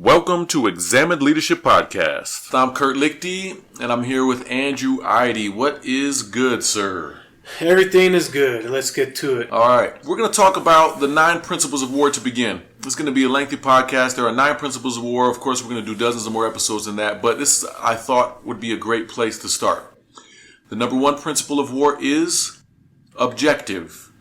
Welcome to Examined Leadership Podcast. I'm Kurt Lichty, and I'm here with Andrew Eide. What is good, sir? Everything is good. Let's get to it. All right. We're going to talk about the 9 principles of war to begin. It's going to be a lengthy podcast. There are 9 principles of war. Of course, we're going to do dozens of more episodes than that, but this, I thought, would be a great place to start. The number 1 principle of war is objective.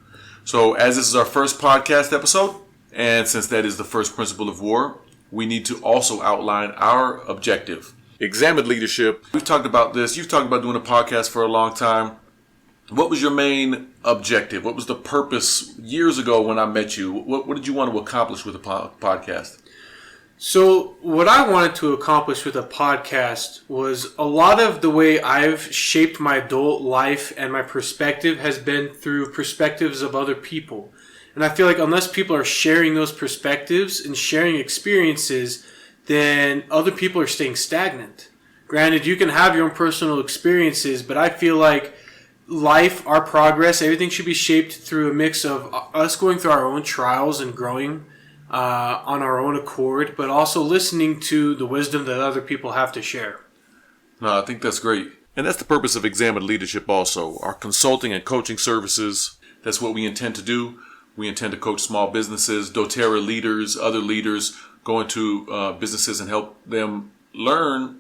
So, as this is our first podcast episode, and since that is the first principle of war, we need to also outline our objective. Examined leadership. We've talked about this. You've talked about doing a podcast for a long time. What was your main objective? What was the purpose years ago when I met you? What did you want to accomplish with the podcast? So what I wanted to accomplish with a podcast was a lot of the way I've shaped my adult life and my perspective has been through perspectives of other people. And I feel like unless people are sharing those perspectives and sharing experiences, then other people are staying stagnant. Granted, you can have your own personal experiences, but I feel like life, our progress, everything should be shaped through a mix of us going through our own trials and growing on our own accord, but also listening to the wisdom that other people have to share. No, I think that's great. And that's the purpose of Examined Leadership also. Our consulting and coaching services, that's what we intend to do. We intend to coach small businesses, doTERRA leaders, other leaders, go into businesses and help them learn,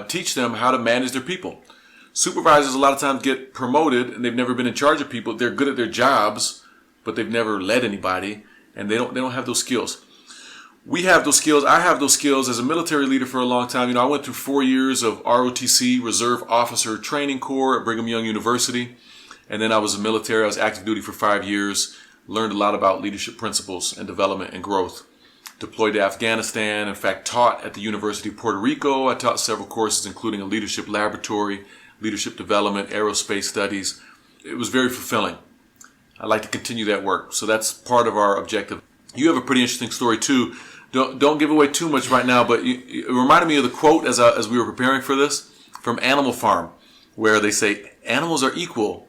teach them how to manage their people. Supervisors a lot of times get promoted and they've never been in charge of people. They're good at their jobs, but they've never led anybody, and they don't have those skills. We have those skills. I have those skills as a military leader for a long time. I went through 4 years of ROTC, Reserve Officer Training Corps at Brigham Young University. And then I was military. I was active duty for 5 years. Learned a lot about leadership principles and development and growth. Deployed to Afghanistan. In fact, taught at the University of Puerto Rico. I taught several courses, including a leadership laboratory, leadership development, aerospace studies. It was very fulfilling. I'd like to continue that work. So that's part of our objective. You have a pretty interesting story too. Don't give away too much right now, but it reminded me of the quote as we were preparing for this from Animal Farm, where they say, animals are equal,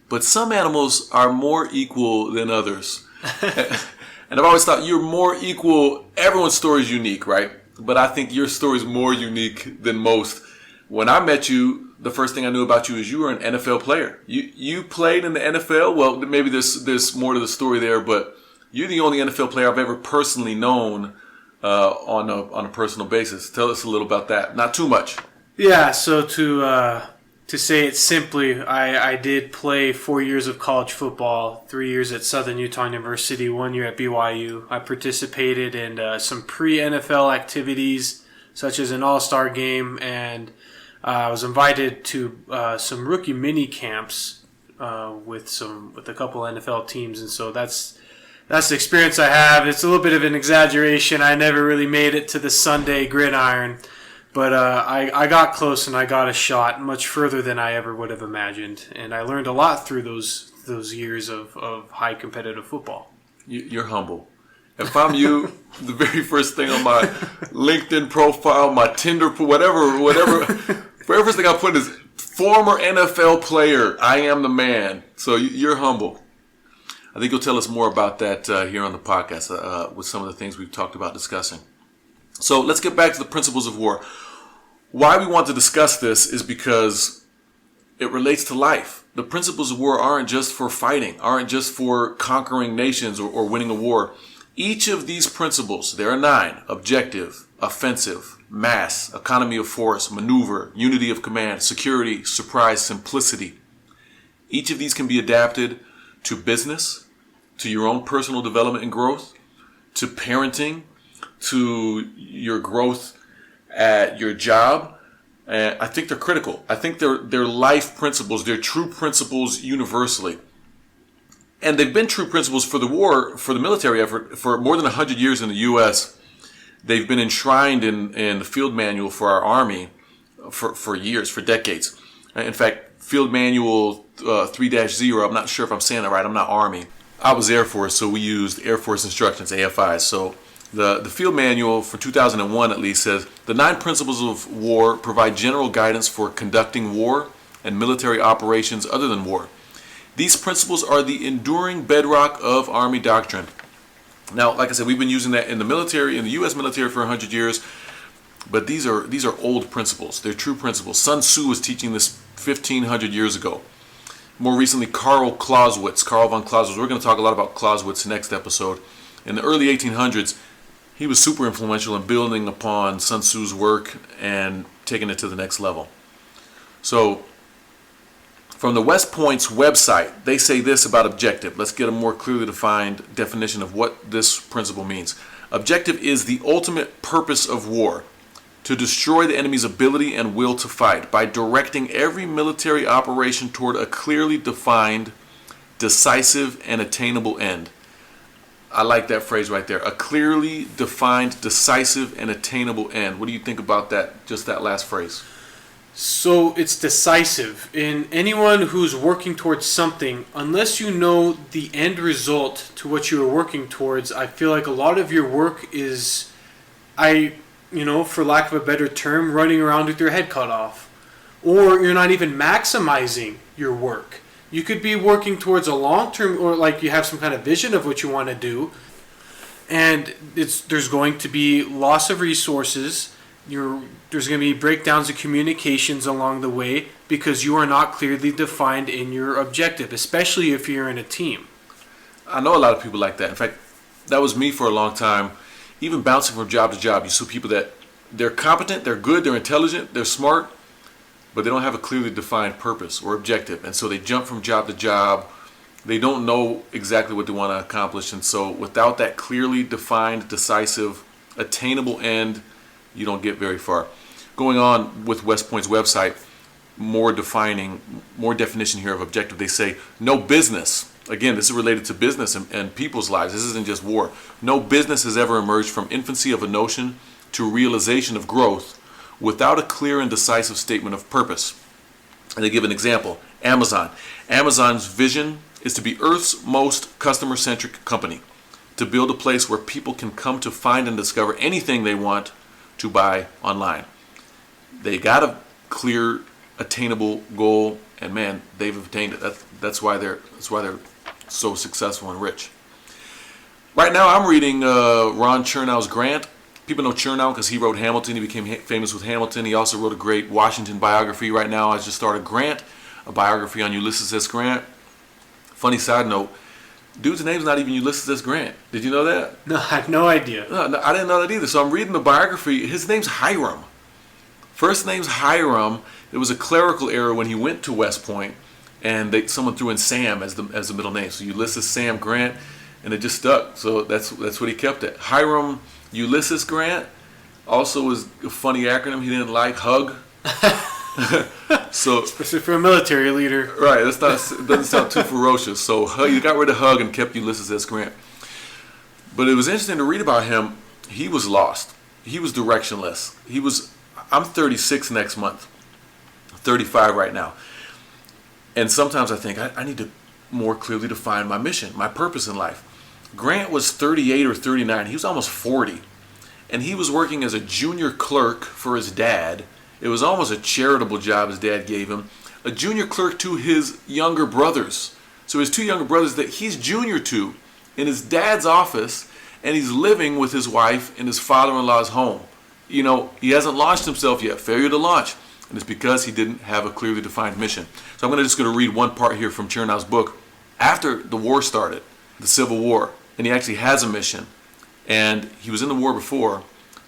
but some animals are more equal than others. And I've always thought you're more equal. Everyone's story is unique, right? But I think your story is more unique than most. When I met you, the first thing I knew about you is you were an NFL player. You played in the NFL. Well, maybe there's more to the story there, but you're the only NFL player I've ever personally known on a personal basis. Tell us a little about that. Not too much. Yeah, so to say it simply, I did play 4 years of college football, 3 years at Southern Utah University, 1 year at BYU. I participated in some pre-NFL activities, such as an all-star game, and I was invited to some rookie mini camps with a couple NFL teams, and so that's the experience I have. It's a little bit of an exaggeration. I never really made it to the Sunday gridiron. But I got close and I got a shot much further than I ever would have imagined. And I learned a lot through those years of high competitive football. You're humble. If I'm you, the very first thing on my LinkedIn profile, my Tinder, whatever, very first thing I put is former NFL player. I am the man. So you're humble. I think you'll tell us more about that here on the podcast with some of the things we've talked about discussing. So let's get back to the principles of war. Why we want to discuss this is because it relates to life. The principles of war aren't just for fighting, aren't just for conquering nations or winning a war. Each of these principles, there are 9, objective, offensive, mass, economy of force, maneuver, unity of command, security, surprise, simplicity. Each of these can be adapted to business, to your own personal development and growth, to parenting, to your growth at your job. And I think they're critical. I think they're life principles. They're true principles universally. And they've been true principles for the war, for the military effort, for more than 100 years in the U.S. They've been enshrined in the field manual for our Army for years, for decades. In fact, Field Manual 3-0, I'm not sure if I'm saying that right. I'm not Army. I was Air Force, so we used Air Force instructions, AFIs. So the field manual for 2001 at least says the 9 principles of war provide general guidance for conducting war and military operations other than war. These principles are the enduring bedrock of Army doctrine. Now, like I said, we've been using that in the military, in the U.S. military for 100 years, but these are old principles. They're true principles. Sun Tzu was teaching this 1,500 years ago. More recently, Karl von Clausewitz. We're going to talk a lot about Clausewitz next episode. In the early 1800s, he was super influential in building upon Sun Tzu's work and taking it to the next level. So, from the West Point's website, they say this about objective. Let's get a more clearly defined definition of what this principle means. Objective is the ultimate purpose of war, to destroy the enemy's ability and will to fight by directing every military operation toward a clearly defined, decisive, and attainable end. I like that phrase right there. A clearly defined, decisive, and attainable end. What do you think about that, just that last phrase? So it's decisive. In anyone who's working towards something, unless you know the end result to what you are working towards, I feel like a lot of your work is, for lack of a better term, running around with your head cut off. Or you're not even maximizing your work. You could be working towards a long-term, or like you have some kind of vision of what you want to do, and there's going to be loss of resources. There's going to be breakdowns of communications along the way because you are not clearly defined in your objective, especially if you're in a team. I know a lot of people like that. In fact, that was me for a long time. Even bouncing from job to job, you see people that they're competent, they're good, they're intelligent, they're smart, but they don't have a clearly defined purpose or objective. And so they jump from job to job. They don't know exactly what they want to accomplish. And so without that clearly defined, decisive, attainable end, you don't get very far. Going on with West Point's website, more definition here of objective. They say, no business, again, this is related to business and people's lives. This isn't just war. No business has ever emerged from infancy of a notion to realization of growth without a clear and decisive statement of purpose. And they give an example. Amazon. Amazon's vision is to be Earth's most customer-centric company, to build a place where people can come to find and discover anything they want to buy online. They got a clear, attainable goal, and man, they've obtained it. That's why they're so successful and rich. Right now, I'm reading Ron Chernow's Grant. People know Chernow because he wrote Hamilton. He became famous with Hamilton. He also wrote a great Washington biography. Right now, I just started Grant, a biography on Ulysses S. Grant. Funny side note, dude's name's not even Ulysses S. Grant. Did you know that? No, I had no idea. No, I didn't know that either. So I'm reading the biography. His name's Hiram. First name's Hiram. It was a clerical error when he went to West Point, and someone threw in Sam as the middle name. So Ulysses Sam Grant, and it just stuck. So that's what he kept it. Hiram Ulysses Grant also was a funny acronym he didn't like. HUG. So especially for a military leader. Right, it doesn't sound too ferocious. So he got rid of HUG and kept Ulysses S. Grant. But it was interesting to read about him. He was lost. He was directionless. I'm 36 next month. 35 right now. And sometimes I think I need to more clearly define my mission, my purpose in life. Grant was 38 or 39. He was almost 40. And he was working as a junior clerk for his dad. It was almost a charitable job his dad gave him. A junior clerk to his younger brothers. So his two younger brothers that he's junior to in his dad's office, and he's living with his wife in his father-in-law's home. He hasn't launched himself yet. Failure to launch. And it's because he didn't have a clearly defined mission. So I'm just going to read one part here from Chernow's book. After the war started, the Civil War, and he actually has a mission. And he was in the war before,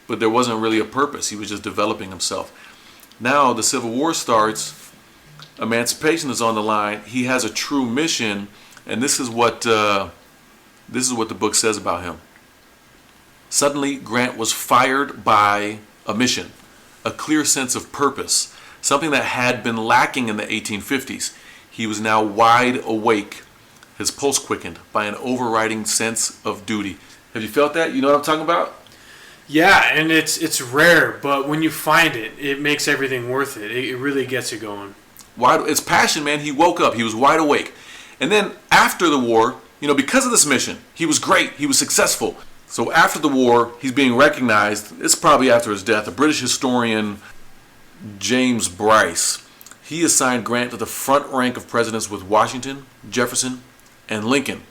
but there wasn't really a purpose. He was just developing himself. Now the Civil War starts. Emancipation is on the line. He has a true mission, and this is what the book says about him. Suddenly, Grant was fired by a mission, a clear sense of purpose, something that had been lacking in the 1850s. He was now wide awake, his pulse quickened by an overriding sense of duty. Have you felt that? You know what I'm talking about? Yeah, and it's rare, but when you find it, it makes everything worth it. It really gets you going. It's passion, man. He woke up. He was wide awake. And then after the war, because of this mission, he was great. He was successful. So after the war, he's being recognized. It's probably after his death. A British historian, James Bryce, he assigned Grant to the front rank of presidents with Washington, Jefferson, and Lincoln.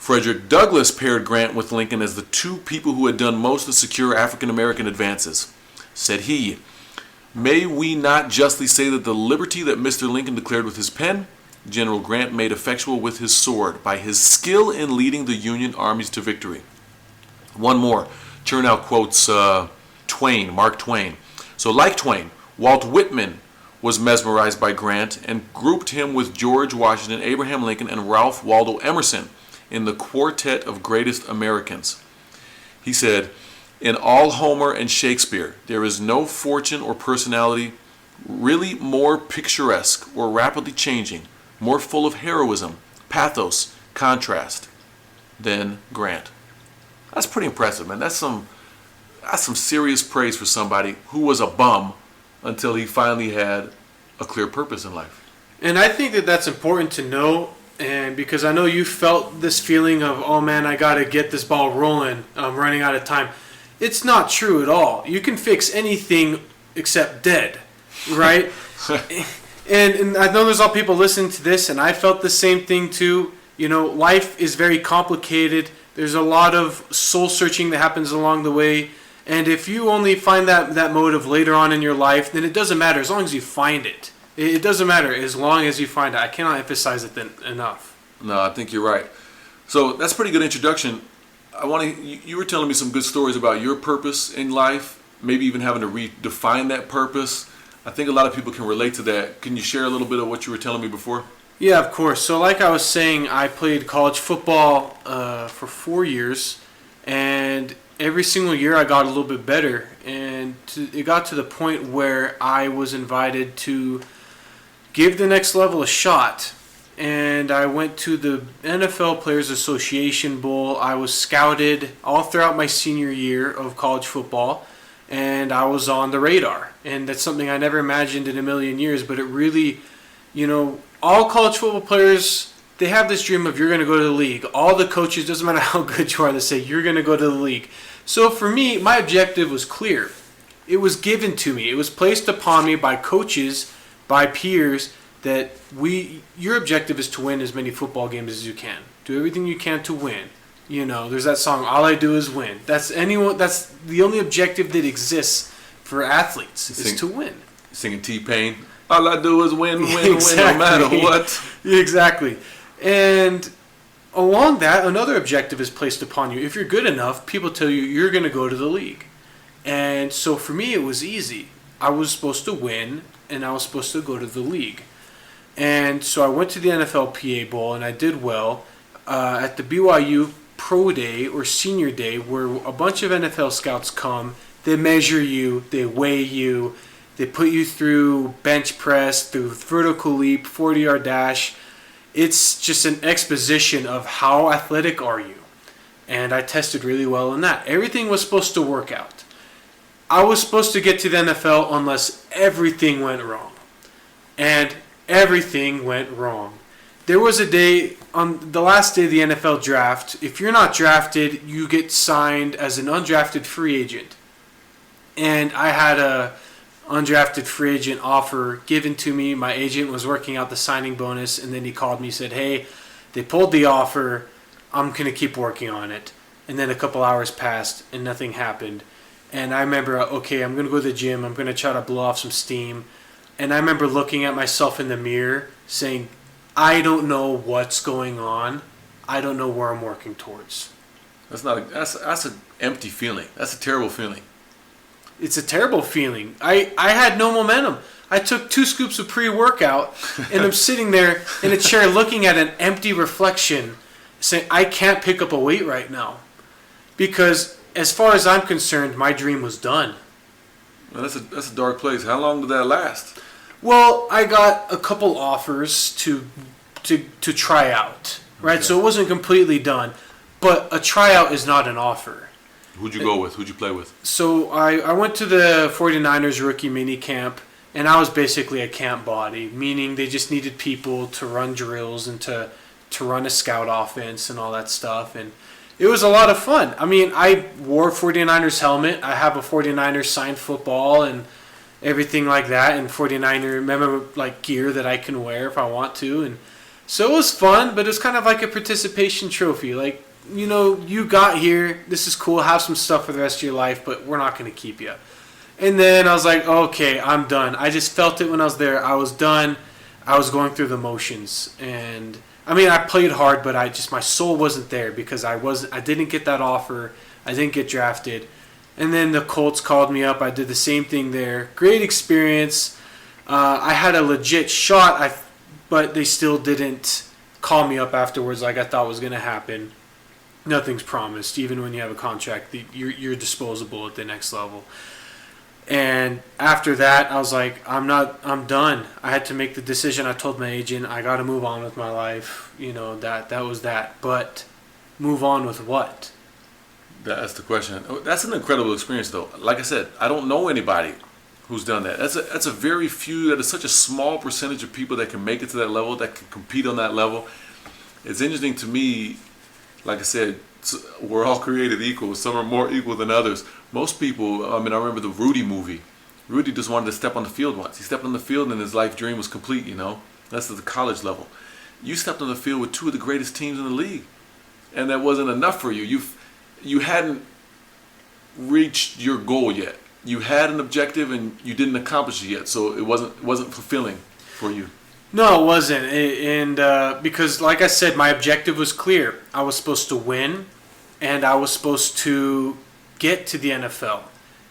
Frederick Douglass paired Grant with Lincoln as the two people who had done most to secure African American advances. Said he, "May we not justly say that the liberty that Mr. Lincoln declared with his pen, General Grant made effectual with his sword by his skill in leading the Union armies to victory." One more. Chernow quotes Mark Twain. So like Twain, Walt Whitman was mesmerized by Grant and grouped him with George Washington, Abraham Lincoln, and Ralph Waldo Emerson in the quartet of greatest Americans. He said, "In all Homer and Shakespeare, there is no fortune or personality really more picturesque or rapidly changing, more full of heroism, pathos, contrast than Grant." That's pretty impressive, man. That's some serious praise for somebody who was a bum until he finally had a clear purpose in life. And I think that that's important to know, and because I know you felt this feeling of, oh man, I got to get this ball rolling, I'm running out of time. It's not true at all. You can fix anything except dead, right? and I know there's all people listening to this, and I felt the same thing too. You know, life is very complicated. There's a lot of soul searching that happens along the way. And if you only find that motive later on in your life, then it doesn't matter as long as you find it. It doesn't matter as long as you find it. I cannot emphasize it enough. No, I think you're right. So that's a pretty good introduction. You were telling me some good stories about your purpose in life, maybe even having to redefine that purpose. I think a lot of people can relate to that. Can you share a little bit of what you were telling me before? Yeah, of course. So like I was saying, I played college football for 4 years, and every single year I got a little bit better, and it got to the point where I was invited to give the next level a shot, and I went to the NFL Players Association Bowl. I was scouted all throughout my senior year of college football, and I was on the radar, and that's something I never imagined in a million years, but it really, you know, all college football players, they have this dream of you're going to go to the league. All the coaches, doesn't matter how good you are, they say you're going to go to the league. So for me, my objective was clear. It was given to me. It was placed upon me by coaches, by peers, that your objective is to win as many football games as you can. Do everything you can to win. You know, there's that song, "All I Do Is Win." That's the only objective that exists for athletes is to win. Singing T-Pain. All I do is win, win, Exactly. win, no matter what. Exactly. And along that, another objective is placed upon you. If you're good enough, people tell you you're going to go to the league. And so for me, it was easy. I was supposed to win, and I was supposed to go to the league. And so I went to the NFLPA Bowl, and I did well. At the BYU Pro Day or Senior Day, where a bunch of NFL scouts come, they measure you, they weigh you, they put you through bench press, through vertical leap, 40-yard dash. It's just an exposition of how athletic are you. And I tested really well in that. Everything was supposed to work out. I was supposed to get to the NFL unless everything went wrong. And everything went wrong. There was a day, on the last day of the NFL draft, if you're not drafted, you get signed as an undrafted free agent. And I had a undrafted free agent offer given to me. My agent was working out the signing bonus, and then he called me and said, "Hey, they pulled the offer. I'm going to keep working on it." And then a couple hours passed, and nothing happened. And I remember, okay, I'm going to go to the gym. I'm going to try to blow off some steam. And I remember looking at myself in the mirror saying, I don't know what's going on. I don't know where I'm working towards. That's an empty feeling. That's a terrible feeling. It's a terrible feeling. I had no momentum. I took 2 scoops of pre-workout, and I'm sitting there in a chair looking at an empty reflection saying, I can't pick up a weight right now. Because as far as I'm concerned, my dream was done. Well, that's a dark place. How long did that last? Well, I got a couple offers to try out, right? Okay. So it wasn't completely done. But a tryout is not an offer. Who'd you go with? Who'd you play with? So I went to the 49ers rookie mini camp, and I was basically a camp body, meaning they just needed people to run drills and to run a scout offense and all that stuff. And it was a lot of fun. I mean, I wore a 49ers helmet. I have a 49ers signed football and everything like that, and 49er gear that I can wear if I want to. And So it was fun, but it was kind of like a participation trophy. Like, you got here. This is cool. Have some stuff for the rest of your life, but we're not going to keep you. And then I was like, okay, I'm done. I just felt it when I was there. I was done. I was going through the motions. And, I mean, I played hard, but my soul wasn't there because I didn't get that offer. I didn't get drafted. And then the Colts called me up. I did the same thing there. Great experience. I had a legit shot, but they still didn't call me up afterwards like I thought was going to happen. Nothing's promised. Even when you have a contract, you're disposable at the next level. And after that, I was like, I'm done. I had to make the decision. I told my agent, I got to move on with my life. That was that. But move on with what? That's the question. That's an incredible experience, though. Like I said, I don't know anybody who's done that. That's a very few. That is such a small percentage of people that can make it to that level, that can compete on that level. It's interesting to me. Like I said, we're all created equal. Some are more equal than others. Most people, I remember the Rudy movie. Rudy just wanted to step on the field once. He stepped on the field and his life dream was complete, That's at the college level. You stepped on the field with two of the greatest teams in the league. And that wasn't enough for you. You hadn't reached your goal yet. You had an objective and you didn't accomplish it yet. So it wasn't fulfilling for you. No, it wasn't. Because, like I said, my objective was clear. I was supposed to win, and I was supposed to get to the NFL.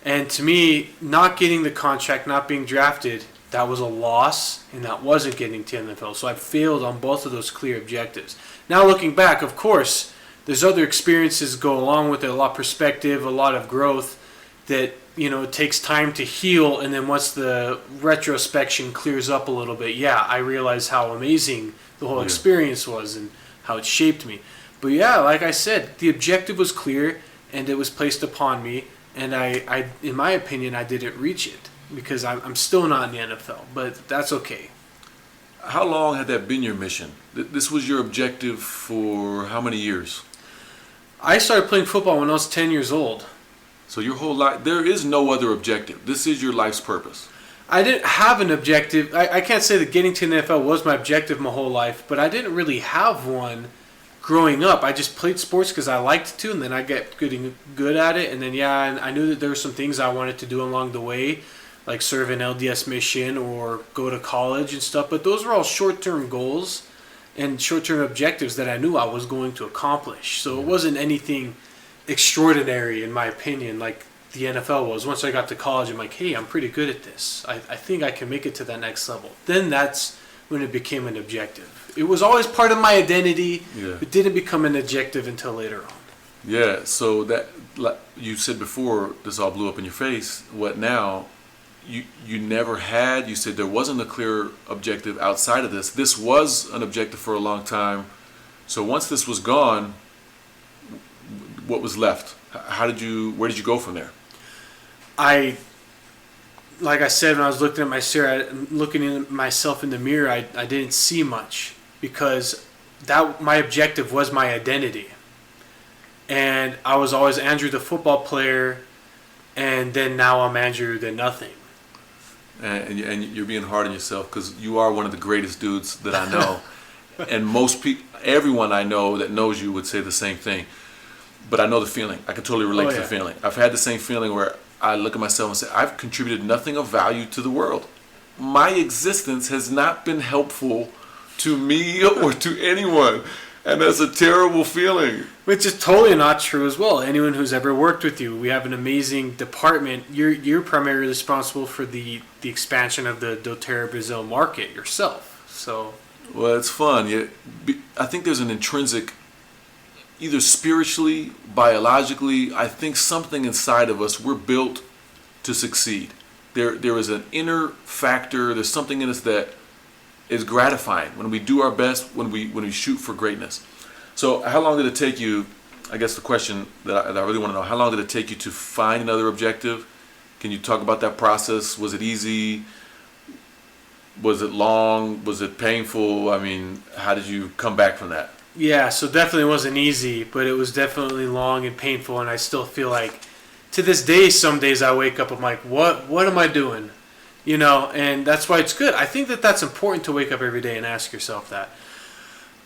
And to me, not getting the contract, not being drafted, that was a loss, and that wasn't getting to the NFL. So I failed on both of those clear objectives. Now, looking back, of course, there's other experiences go along with it, a lot of perspective, a lot of growth that it takes time to heal, and then once the retrospection clears up a little bit, I realize how amazing the whole experience was and how it shaped me. But like I said, the objective was clear and it was placed upon me, and I in my opinion, I didn't reach it because I'm still not in the NFL, but that's okay. How long had that been your mission? This was your objective for how many years? I started playing football when I was 10 years old. So your whole life, there is no other objective. This is your life's purpose. I didn't have an objective. I can't say that getting to the NFL was my objective my whole life, but I didn't really have one growing up. I just played sports because I liked to, and then I got good at it. And then, and I knew that there were some things I wanted to do along the way, like serve an LDS mission or go to college and stuff. But those were all short-term goals and short-term objectives that I knew I was going to accomplish. So it wasn't anything extraordinary, in my opinion, like the NFL was. Once I got to college, I'm like, hey, I'm pretty good at this. I think I can make it to that next level. Then that's when it became an objective. It was always part of my identity. It didn't become an objective until later on. Yeah, so that, like you said before, this all blew up in your face. What now? You never had, you said there wasn't a clear objective outside of this. This was an objective for a long time. So once this was gone, what was left? Where did you go from there? Like I said, when I was looking at myself in the mirror, I didn't see much because my objective was my identity. And I was always Andrew the football player, and then now I'm Andrew the nothing. And you're being hard on yourself because you are one of the greatest dudes that I know. And most people, everyone I know that knows you would say the same thing. But I know the feeling. I can totally relate to the feeling. I've had the same feeling where I look at myself and say, I've contributed nothing of value to the world. My existence has not been helpful to me or to anyone. And that's a terrible feeling. Which is totally not true as well. Anyone who's ever worked with you, we have an amazing department. You're primarily responsible for the expansion of the doTERRA Brazil market yourself. So, well, it's fun. I think there's an intrinsic, either spiritually, biologically, I think something inside of us, we're built to succeed. There is an inner factor, there's something in us that is gratifying when we do our best, when we shoot for greatness. So how long did it take you, I guess the question that I really want to know, how long did it take you to find another objective? Can you talk about that process? Was it easy? Was it long? Was it painful? I mean, how did you come back from that? Yeah, so definitely wasn't easy, but it was definitely long and painful, and I still feel like, to this day, some days I wake up, I'm like, what am I doing? And that's why it's good. I think that that's important to wake up every day and ask yourself that.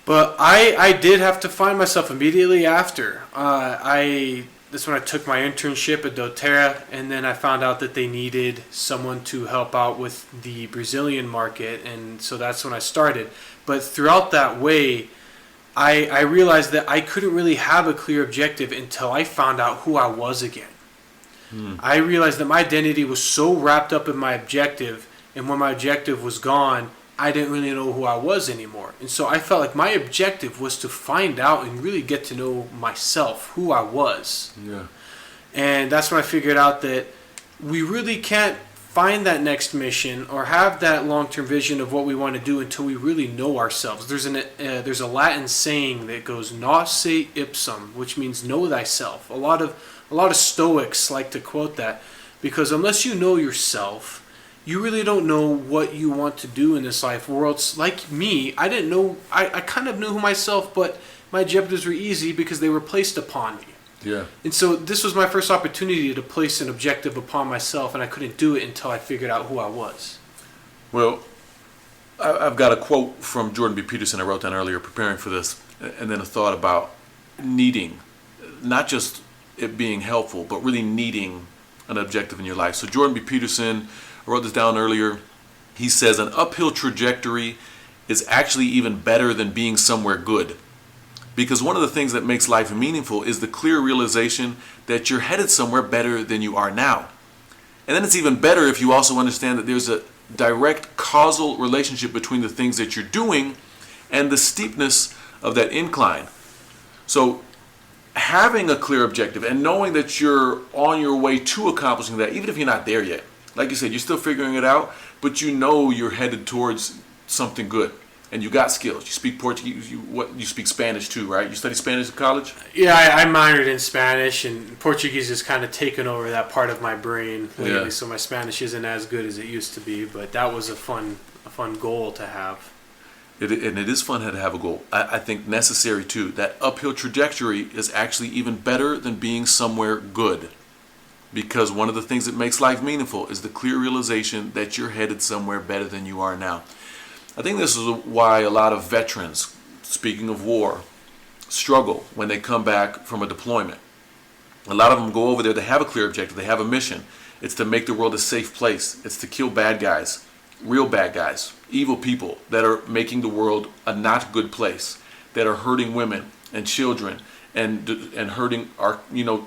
But I did have to find myself immediately after. That's when I took my internship at doTERRA, and then I found out that they needed someone to help out with the Brazilian market, and so that's when I started. But throughout that way, I realized that I couldn't really have a clear objective until I found out who I was again. I realized that my identity was so wrapped up in my objective, and when my objective was gone, I didn't really know who I was anymore. And so I felt like my objective was to find out and really get to know myself, who I was. Yeah. And that's when I figured out that we really can't find that next mission or have that long-term vision of what we want to do until we really know ourselves. There's a Latin saying that goes "Nos ipsum," which means know thyself. A lot of Stoics like to quote that, because unless you know yourself, you really don't know what you want to do in this life. Or else, like me, I didn't know. I kind of knew who myself, but my objectives were easy because they were placed upon me. Yeah. And so this was my first opportunity to place an objective upon myself, and I couldn't do it until I figured out who I was. Well, I've got a quote from Jordan B. Peterson I wrote down earlier preparing for this, and then a thought about needing, not just it being helpful, but really needing an objective in your life. So Jordan B. Peterson, I wrote this down earlier, he says an uphill trajectory is actually even better than being somewhere good. Because one of the things that makes life meaningful is the clear realization that you're headed somewhere better than you are now. And then it's even better if you also understand that there's a direct causal relationship between the things that you're doing and the steepness of that incline. So having a clear objective and knowing that you're on your way to accomplishing that, even if you're not there yet, like you said, you're still figuring it out, but you know you're headed towards something good. And you got skills. You speak Portuguese. You speak Spanish too, right? You study Spanish in college? Yeah, I minored in Spanish, and Portuguese has kind of taken over that part of my brain lately. Yeah. So my Spanish isn't as good as it used to be, but that was a fun goal to have. And it is fun to have a goal. I think necessary too. That uphill trajectory is actually even better than being somewhere good. Because one of the things that makes life meaningful is the clear realization that you're headed somewhere better than you are now. I think this is why a lot of veterans, speaking of war, struggle when they come back from a deployment. A lot of them go over there, they have a clear objective, they have a mission. It's to make the world a safe place. It's to kill bad guys, real bad guys, evil people that are making the world a not good place, that are hurting women and children and hurting our,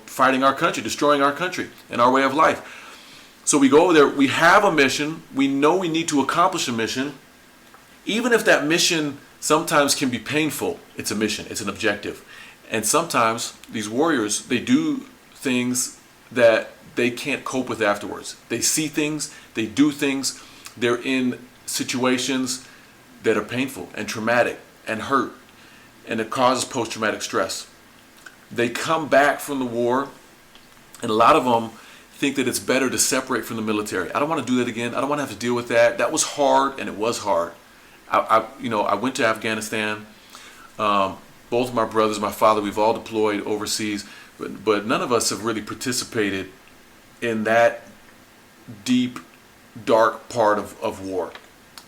fighting our country, destroying our country and our way of life. So we go over there, we have a mission, we know we need to accomplish a mission. Even if that mission sometimes can be painful, it's a mission, it's an objective. And sometimes these warriors, they do things that they can't cope with afterwards. They see things, they do things, they're in situations that are painful and traumatic and hurt, and it causes post-traumatic stress. They come back from the war, and a lot of them think that it's better to separate from the military. I don't want to do that again. I don't want to have to deal with that. That was hard, and it was hard. I went to Afghanistan. Both my brothers, my father, we've all deployed overseas, but none of us have really participated in that deep, dark part of war.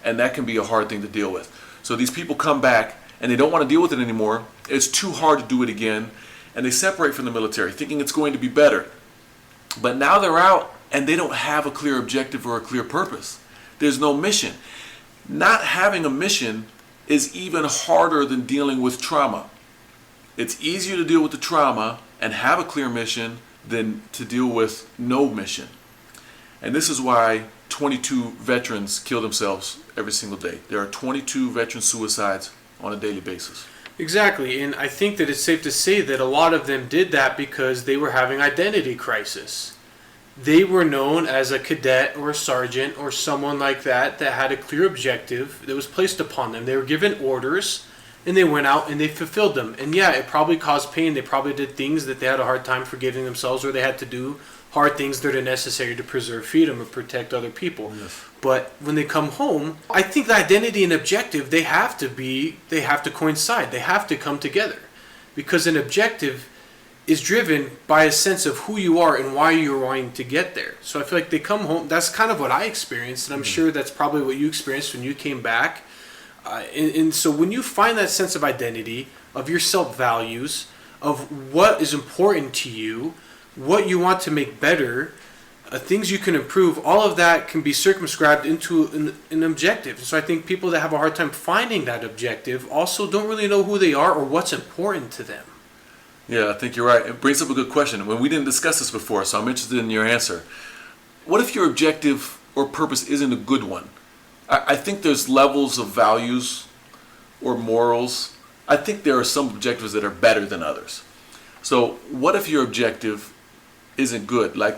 And that can be a hard thing to deal with. So these people come back and they don't want to deal with it anymore. It's too hard to do it again. And they separate from the military, thinking it's going to be better. But now they're out and they don't have a clear objective or a clear purpose. There's no mission. Not having a mission is even harder than dealing with trauma. It's easier to deal with the trauma and have a clear mission than to deal with no mission. And this is why 22 veterans kill themselves every single day. There are 22 veteran suicides on a daily basis. Exactly, and I think that it's safe to say that a lot of them did that because they were having identity crisis. They were known as a cadet or a sergeant or someone like that had a clear objective that was placed upon them. They were given orders and they went out and they fulfilled them. And yeah, it probably caused pain. They probably did things that they had a hard time forgiving themselves, or they had to do hard things that are necessary to preserve freedom or protect other people. Yes. But when they come home, I think the identity and objective, they have to coincide. They have to come together, because an objective is driven by a sense of who you are and why you're wanting to get there. So I feel like they come home. That's kind of what I experienced, and I'm sure that's probably what you experienced when you came back. And so when you find that sense of identity, of your self-values, of what is important to you, what you want to make better, things you can improve, all of that can be circumscribed into an objective. So I think people that have a hard time finding that objective also don't really know who they are or what's important to them. Yeah, I think you're right. It brings up a good question. When we didn't discuss this before, so I'm interested in your answer. What if your objective or purpose isn't a good one? I think there's levels of values or morals. I think there are some objectives that are better than others. So what if your objective isn't good? Like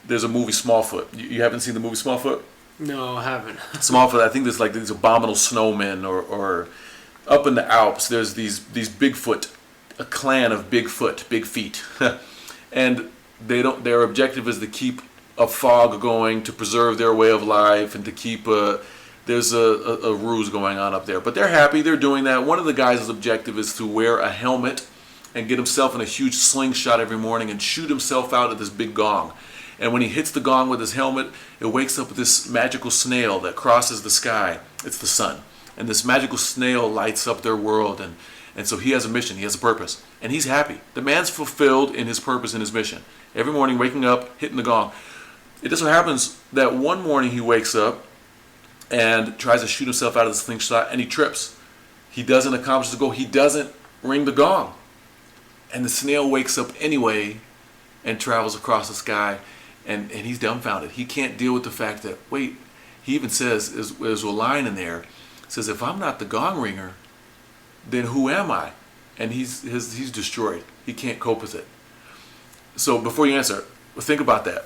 there's a movie Smallfoot. You haven't seen the movie Smallfoot? No, I haven't. Smallfoot, I think there's like these abominable snowmen or up in the Alps, there's these Bigfoot, a clan of Bigfoot, big feet. And their objective is to keep a fog going, to preserve their way of life, and to keep there's a ruse going on up there. But they're happy, they're doing that. One of the guys' objective is to wear a helmet and get himself in a huge slingshot every morning and shoot himself out at this big gong. And when he hits the gong with his helmet, it wakes up with this magical snail that crosses the sky. It's the sun. And this magical snail lights up their world. And so he has a mission, he has a purpose. And he's happy. The man's fulfilled in his purpose and his mission. Every morning waking up, hitting the gong. It just so happens that one morning he wakes up and tries to shoot himself out of the slingshot and he trips. He doesn't accomplish the goal. He doesn't ring the gong. And the snail wakes up anyway and travels across the sky, and he's dumbfounded. He can't deal with the fact that, wait, he even says, there's a line in there, says, if I'm not the gong ringer, then who am I? And he's destroyed. He can't cope with it. So before you answer, think about that.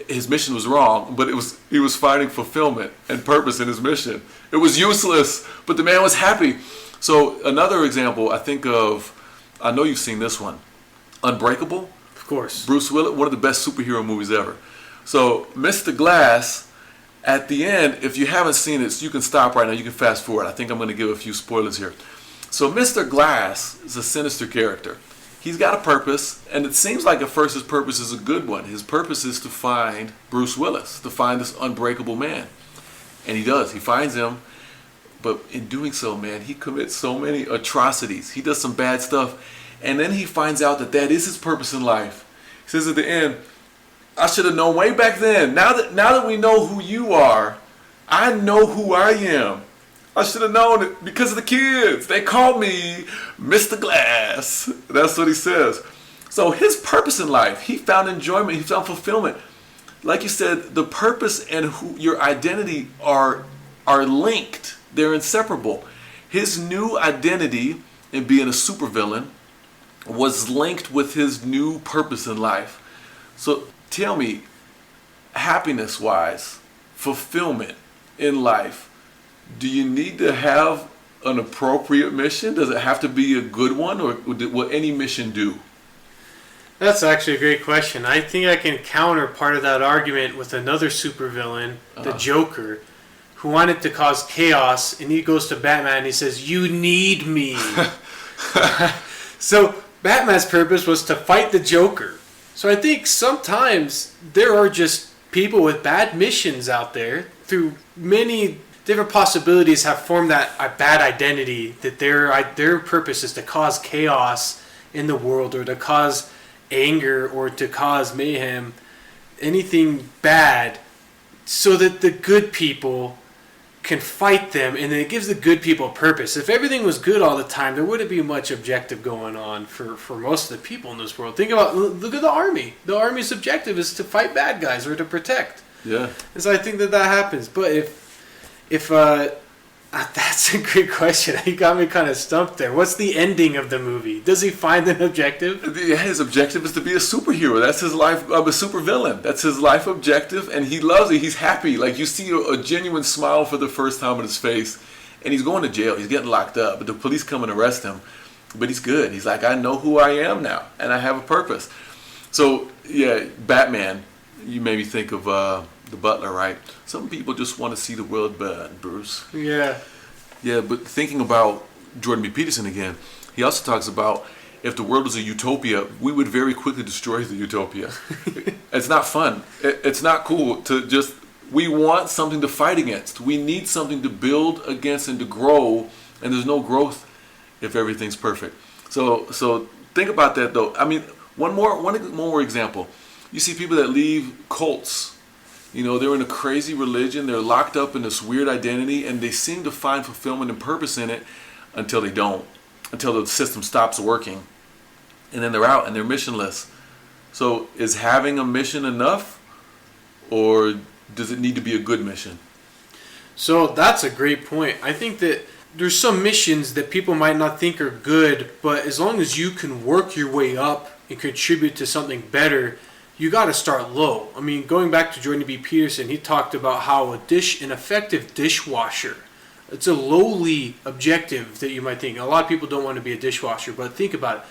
His mission was wrong, but he was finding fulfillment and purpose in his mission. It was useless, but the man was happy. So another example I think of, I know you've seen this one, Unbreakable. Of course. Bruce Willis, one of the best superhero movies ever. So Mr. Glass, at the end, if you haven't seen it, you can stop right now, you can fast forward. I think I'm going to give a few spoilers here. So Mr. Glass is a sinister character. He's got a purpose, and it seems like at first his purpose is a good one. His purpose is to find Bruce Willis, to find this unbreakable man. And he does. He finds him. But in doing so, man, he commits so many atrocities. He does some bad stuff. And then he finds out that is his purpose in life. He says at the end, I should have known way back then. Now that we know who you are, I know who I am. I should have known it because of the kids. They called me Mr. Glass. That's what he says. So his purpose in life, he found enjoyment, he found fulfillment. Like you said, the purpose and your identity are linked. They're inseparable. His new identity in being a supervillain was linked with his new purpose in life. So tell me, happiness-wise, fulfillment in life, do you need to have an appropriate mission? Does it have to be a good one, or will any mission do? That's actually a great question. I think I can counter part of that argument with another supervillain, the Joker, who wanted to cause chaos, and he goes to Batman and he says, "You need me." So Batman's purpose was to fight the Joker. So I think sometimes there are just people with bad missions out there through many different possibilities have formed that bad identity that their purpose is to cause chaos in the world or to cause anger or to cause mayhem, anything bad, so that the good people can fight them, and then it gives the good people purpose. If everything was good all the time, there wouldn't be much objective going on for most of the people in this world. Look at the army. The army's objective is to fight bad guys or to protect. Yeah. And so I think that happens. But if that's a great question. You got me kind of stumped there. What's the ending of the movie? Does he find an objective? Yeah, his objective is to be a superhero. That's his life, a supervillain. That's his life objective, and he loves it. He's happy. Like, you see a genuine smile for the first time on his face, and he's going to jail. He's getting locked up, but the police come and arrest him. But he's good. He's like, I know who I am now, and I have a purpose. So, yeah, Batman, you made me think of the Butler, right? Some people just want to see the world burn, Bruce. Yeah. Yeah, but thinking about Jordan B. Peterson again, he also talks about if the world was a utopia, we would very quickly destroy the utopia. It's not fun. It's not cool to just We want something to fight against. We need something to build against and to grow. And there's no growth if everything's perfect. So think about that though. I mean, one more example. You see people that leave cults. You know, they're in a crazy religion. They're locked up in this weird identity, and they seem to find fulfillment and purpose in it until they don't, until the system stops working, and then they're out and they're missionless. So is having a mission enough, or does it need to be a good mission? So that's a great point. I think that there's some missions that people might not think are good, but as long as you can work your way up and contribute to something better, you got to start low. I mean, going back to Jordan B. Peterson, he talked about how an effective dishwasher, it's a lowly objective that you might think. A lot of people don't want to be a dishwasher, but think about it.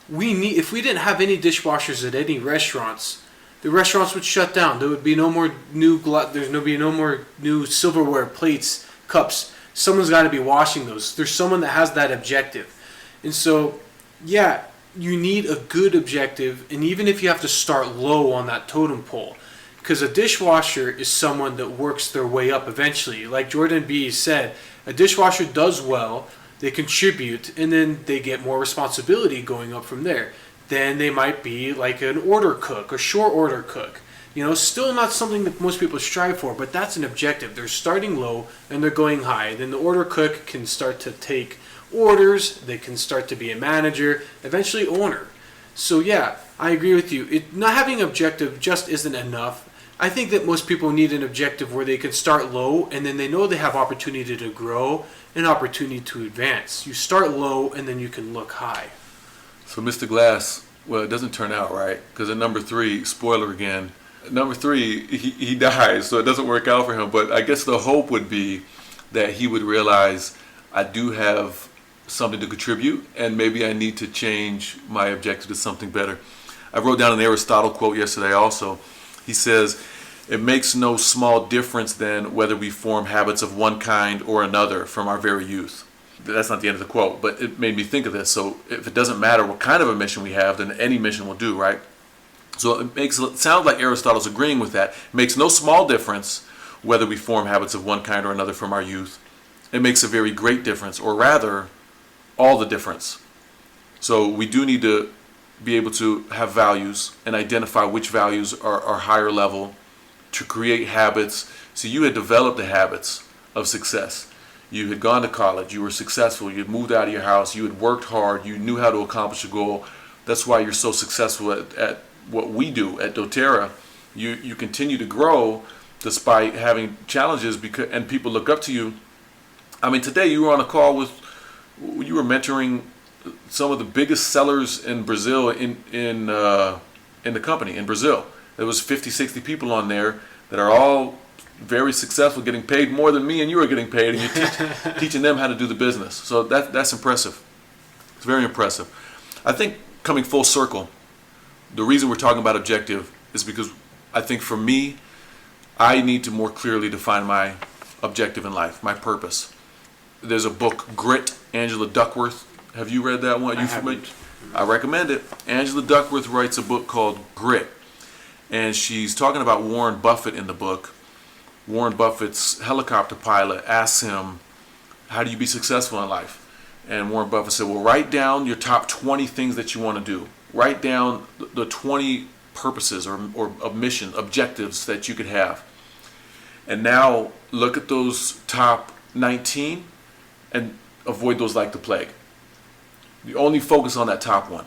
If we didn't have any dishwashers at any restaurants, the restaurants would shut down. There would be no more no more new silverware, plates, cups. Someone's got to be washing those. There's someone that has that objective. And so, yeah, you need a good objective, and even if you have to start low on that totem pole, because a dishwasher is someone that works their way up eventually. Like Jordan B. said, a dishwasher does well, they contribute, and then they get more responsibility going up from there. Then they might be like an order cook, a short order cook. You know, still not something that most people strive for, but that's an objective. They're starting low and they're going high. Then the order cook can start to take orders, they can start to be a manager, eventually owner. So yeah, I agree with you. Not having an objective just isn't enough. I think that most people need an objective where they can start low and then they know they have opportunity to grow and opportunity to advance. You start low and then you can look high. So Mr. Glass, well, it doesn't turn out right, because at number 3, spoiler again, number 3, he dies, so it doesn't work out for him. But I guess the hope would be that he would realize, I do have something to contribute, and maybe I need to change my objective to something better. I wrote down an Aristotle quote yesterday also. He says, it makes no small difference then whether we form habits of one kind or another from our very youth. That's not the end of the quote, but it made me think of this. So if it doesn't matter what kind of a mission we have, then any mission will do, right? So it sounds like Aristotle's agreeing with that. It makes no small difference whether we form habits of one kind or another from our youth. It makes a very great difference, or rather, all the difference. So we do need to be able to have values and identify which values are higher level to create habits. So you had developed the habits of success. You had gone to college, you were successful, you had moved out of your house, you had worked hard, you knew how to accomplish a goal. That's why you're so successful at what we do at doTERRA. You continue to grow despite having challenges, and people look up to you. I mean, today you were on a call you were mentoring some of the biggest sellers in Brazil in the company in Brazil. There was 50, 60 people on there that are all very successful, getting paid more than me and you are getting paid, and you're teaching them how to do the business. So that's impressive. It's very impressive. I think coming full circle, the reason we're talking about objective is because I think for me, I need to more clearly define my objective in life, my purpose. There's a book, Grit, Angela Duckworth. Have you read that one? Are you familiar? I recommend it. Angela Duckworth writes a book called Grit, and she's talking about Warren Buffett in the book. Warren Buffett's helicopter pilot asks him, how do you be successful in life? And Warren Buffett said, well, write down your top 20 things that you want to do. Write down the 20 purposes or mission, objectives that you could have. And now look at those top 19 and avoid those like the plague. You only focus on that top one.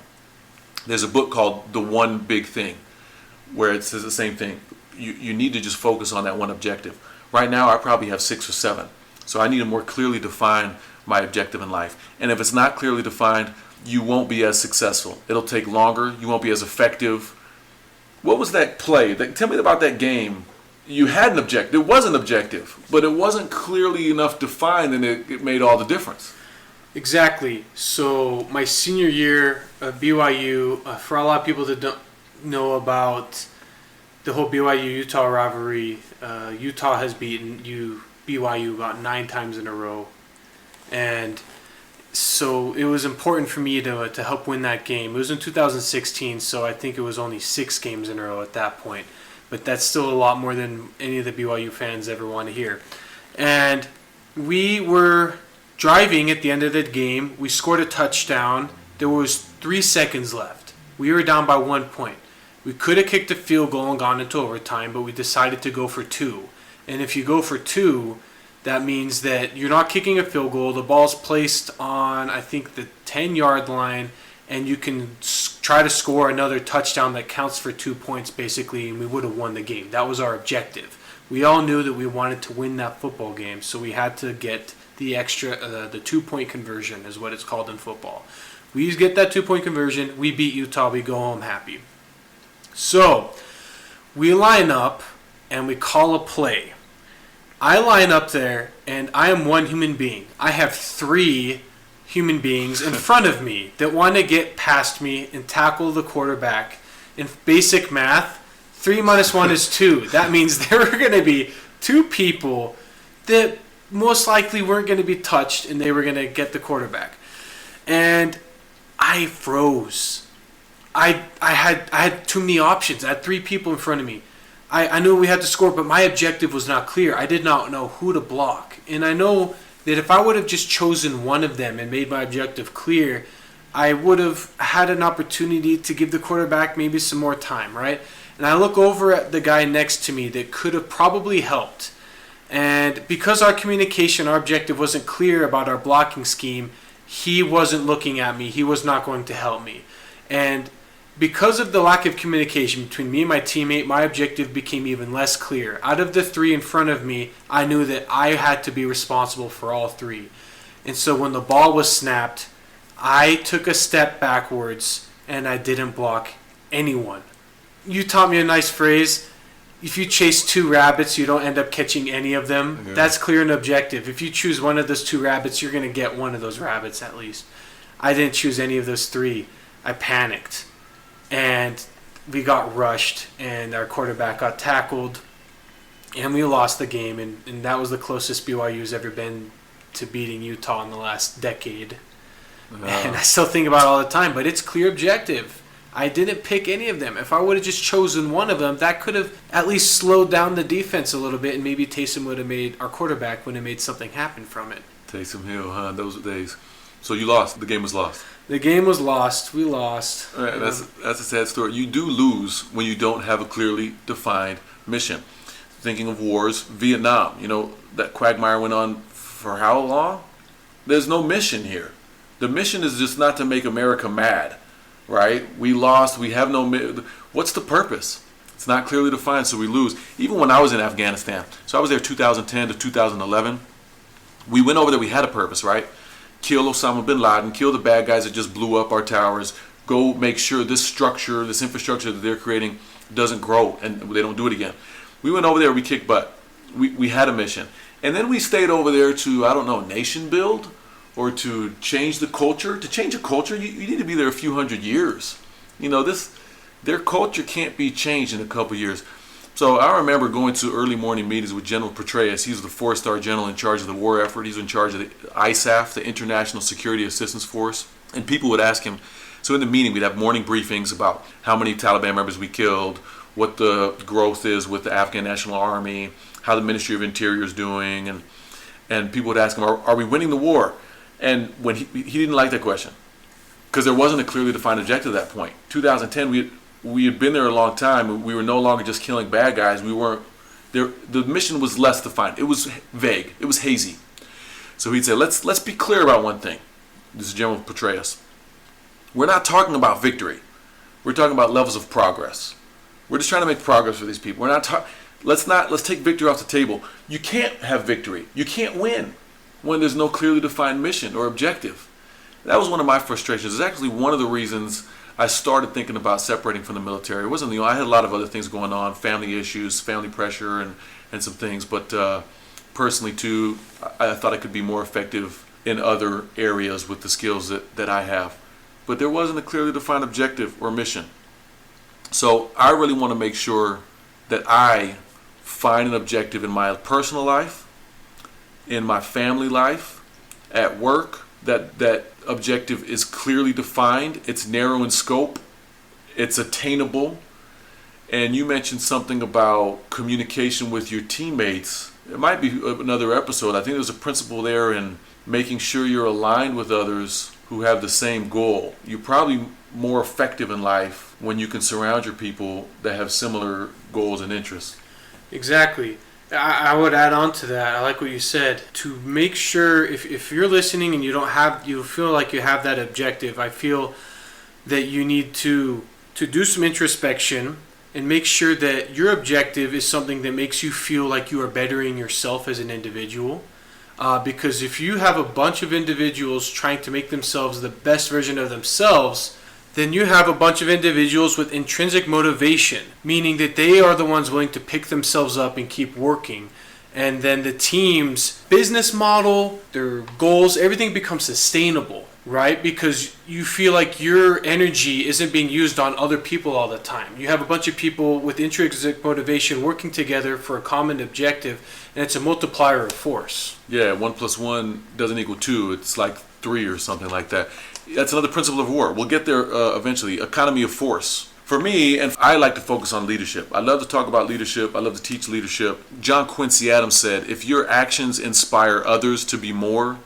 There's a book called The One Big Thing, where it says the same thing. You need to just focus on that one objective. Right now, I probably have 6 or 7. So I need to more clearly define my objective in life. And if it's not clearly defined, you won't be as successful. It'll take longer. You won't be as effective. What was that play? Tell me about that game. You had an objective. It was an objective, but it wasn't clearly enough defined, and it made all the difference. Exactly. So my senior year at BYU, for a lot of people that don't know about the whole BYU-Utah rivalry, Utah has beaten BYU about 9 times in a row. And so it was important for me to help win that game. It was in 2016, so I think it was only 6 games in a row at that point. but that's still a lot more than any of the BYU fans ever want to hear. And we were driving at the end of the game. We scored a touchdown. There was 3 seconds left. We were down by 1 point. We could have kicked a field goal and gone into overtime, but we decided to go for 2. And if you go for 2, that means that you're not kicking a field goal. The ball's placed on, I think, the 10-yard line, and you can try to score another touchdown that counts for 2 points, basically, and we would have won the game. That was our objective. We all knew that we wanted to win that football game, so we had to get the extra, the 2-point conversion is what it's called in football. We get that 2-point conversion, we beat Utah, we go home happy. So, we line up, and we call a play. I line up there, and I am one human being. I have 3 human beings in front of me that want to get past me and tackle the quarterback. In basic math, 3 minus 1 is 2. That means there were going to be 2 people that most likely weren't going to be touched, and they were going to get the quarterback. And I froze. I had too many options. I had 3 people in front of me. I knew we had to score, but my objective was not clear. I did not know who to block. And I know that if I would have just chosen one of them and made my objective clear, I would have had an opportunity to give the quarterback maybe some more time, right? And I look over at the guy next to me that could have probably helped. And because our communication, our objective wasn't clear about our blocking scheme, he wasn't looking at me. He was not going to help me. And because of the lack of communication between me and my teammate, my objective became even less clear. Out of the 3 in front of me, I knew that I had to be responsible for all 3. And so when the ball was snapped, I took a step backwards and I didn't block anyone. You taught me a nice phrase. If you chase 2 rabbits, you don't end up catching any of them. Yeah. That's clear and objective. If you choose one of those 2 rabbits, you're going to get one of those rabbits at least. I didn't choose any of those 3. I panicked. And we got rushed, and our quarterback got tackled, and we lost the game. And that was the closest BYU's ever been to beating Utah in the last decade. And I still think about it all the time, but it's clear objective. I didn't pick any of them. If I would have just chosen one of them, that could have at least slowed down the defense a little bit, and maybe Taysom would have made, our quarterback would have made something happen from it. Taysom Hill, huh? Those were days. So you lost. The game was lost. The game was lost. We lost. All right, that's a sad story. You do lose when you don't have a clearly defined mission. Thinking of wars, Vietnam, that quagmire went on for how long? There's no mission here. The mission is just not to make America mad, right? We lost. We have no. What's the purpose? It's not clearly defined, so we lose. Even when I was in Afghanistan, so I was there 2010 to 2011. We went over there. We had a purpose, right? Kill Osama bin Laden, kill the bad guys that just blew up our towers, go make sure this structure, this infrastructure that they're creating doesn't grow and they don't do it again. We went over there, we kicked butt. We had a mission. And then we stayed over there to, nation build or to change the culture. To change a culture, you need to be there a few hundred years. Their culture can't be changed in a couple years. So I remember going to early morning meetings with General Petraeus. He's the 4-star general in charge of the war effort. He's in charge of the ISAF, the International Security Assistance Force. And people would ask him, so in the meeting we'd have morning briefings about how many Taliban members we killed, what the growth is with the Afghan National Army, how the Ministry of Interior is doing, and people would ask him, are we winning the war? And when he didn't like that question because there wasn't a clearly defined objective at that point. 2010, we had been there a long time. We were no longer just killing bad guys. We weren't there. The mission was less defined. It was vague. It was hazy. So he'd say, let's be clear about one thing. This is General Petraeus. We're not talking about victory. We're talking about levels of progress. We're just trying to make progress for these people. Let's take victory off the table. You can't have victory. You can't win when there's no clearly defined mission or objective. That was one of my frustrations. It's actually one of the reasons I started thinking about separating from the military. It wasn't, I had a lot of other things going on, family issues, family pressure, and some things. But personally, too, I thought I could be more effective in other areas with the skills that I have. But there wasn't a clearly defined objective or mission. So I really want to make sure that I find an objective in my personal life, in my family life, at work, that objective is clearly defined, it's narrow in scope, it's attainable, And you mentioned something about communication with your teammates. It might be another episode. I think there's a principle there in making sure you're aligned with others who have the same goal. You're probably more effective in life when you can surround your people that have similar goals and interests. Exactly. I would add on to that. I like what you said. To make sure, if you're listening and you feel like you have that objective, I feel that you need to do some introspection and make sure that your objective is something that makes you feel like you are bettering yourself as an individual. Because if you have a bunch of individuals trying to make themselves the best version of themselves, then you have a bunch of individuals with intrinsic motivation, meaning that they are the ones willing to pick themselves up and keep working. And then the team's business model, their goals, everything becomes sustainable, right? Because you feel like your energy isn't being used on other people all the time. You have a bunch of people with intrinsic motivation working together for a common objective, and it's a multiplier of force. Yeah, 1 + 1 doesn't equal 2. It's like 3 or something like that. That's another principle of war. We'll get there eventually. Economy of force. For me, and I like to focus on leadership. I love to talk about leadership. I love to teach leadership. John Quincy Adams said, if your actions inspire others to be more,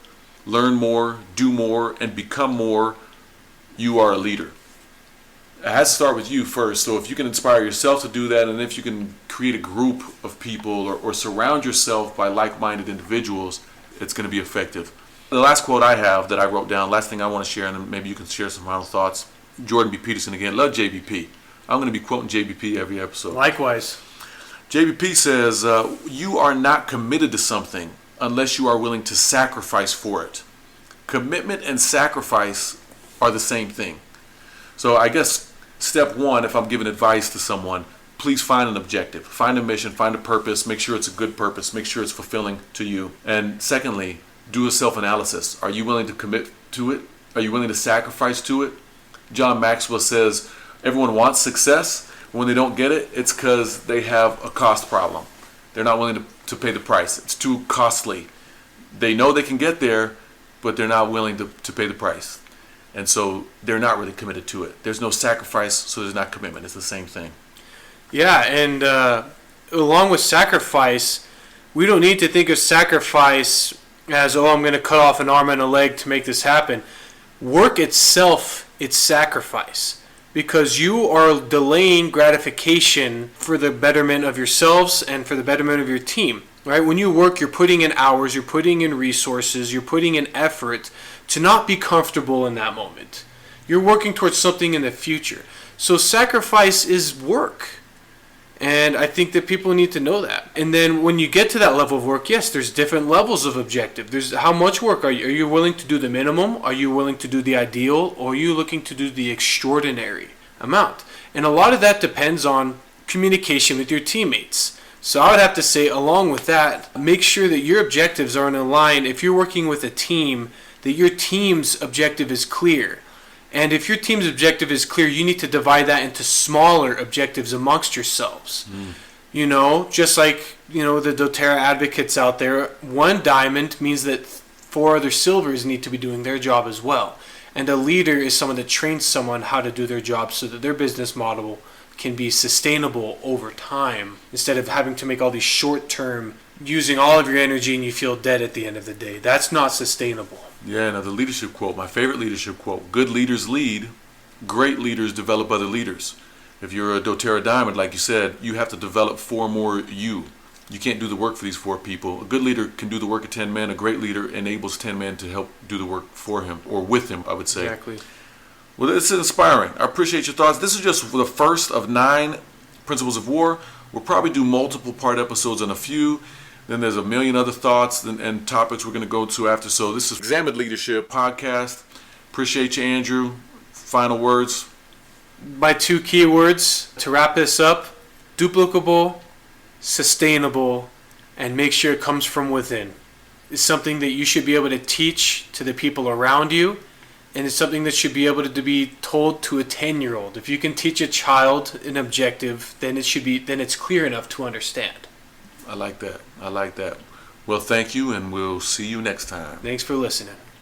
learn more, do more, and become more, you are a leader. It has to start with you first. So if you can inspire yourself to do that, and if you can create a group of people or surround yourself by like-minded individuals, it's going to be effective. The last quote I have that I wrote down, last thing I want to share, and then maybe you can share some final thoughts. Jordan B. Peterson again. Love JBP. I'm going to be quoting JBP every episode. Likewise. JBP says, you are not committed to something unless you are willing to sacrifice for it. Commitment and sacrifice are the same thing. So I guess step one, if I'm giving advice to someone, please find an objective. Find a mission, find a purpose, make sure it's a good purpose, make sure it's fulfilling to you. And secondly, do a self-analysis. Are you willing to commit to it? Are you willing to sacrifice to it? John Maxwell says everyone wants success. When they don't get it, it's because they have a cost problem. They're not willing to pay the price. It's too costly. They know they can get there, but they're not willing to pay the price. And so they're not really committed to it. There's no sacrifice, so there's not commitment. It's the same thing. Yeah, and along with sacrifice, we don't need to think of sacrifice as, I'm going to cut off an arm and a leg to make this happen. Work itself, it's sacrifice, because you are delaying gratification for the betterment of yourselves and for the betterment of your team. Right? When you work, you're putting in hours, you're putting in resources, you're putting in effort to not be comfortable in that moment. You're working towards something in the future. So sacrifice is work. And I think that people need to know that. And then when you get to that level of work, yes, there's different levels of objective. There's how much work are you? Are you willing to do the minimum? Are you willing to do the ideal? Or are you looking to do the extraordinary amount? And a lot of that depends on communication with your teammates. So I would have to say, along with that, make sure that your objectives are in a line. If you're working with a team, that your team's objective is clear. And if your team's objective is clear, you need to divide that into smaller objectives amongst yourselves. You know, just like, the doTERRA advocates out there, one diamond means that 4 other silvers need to be doing their job as well. And a leader is someone that trains someone how to do their job so that their business model can be sustainable over time, instead of having to make all these short-term, using all of your energy and you feel dead at the end of the day. That's not sustainable. Yeah, another leadership quote, my favorite leadership quote, good leaders lead, great leaders develop other leaders. If you're a doTERRA diamond, like you said, you have to develop 4 more you. You can't do the work for these 4 people. A good leader can do the work of 10 men. A great leader enables 10 men to help do the work for him, or with him, I would say. Exactly. Well, this is inspiring. I appreciate your thoughts. This is just the first of 9 principles of war. We'll probably do multiple part episodes on a few. Then there's a million other thoughts and topics we're going to go to after. So this is Examined Leadership Podcast. Appreciate you, Andrew. Final words. My 2 keywords to wrap this up: duplicable, sustainable, and make sure it comes from within. It's something that you should be able to teach to the people around you, and it's something that should be able to be told to a 10-year-old. If you can teach a child an objective, then it's clear enough to understand. I like that. Well, thank you, and we'll see you next time. Thanks for listening.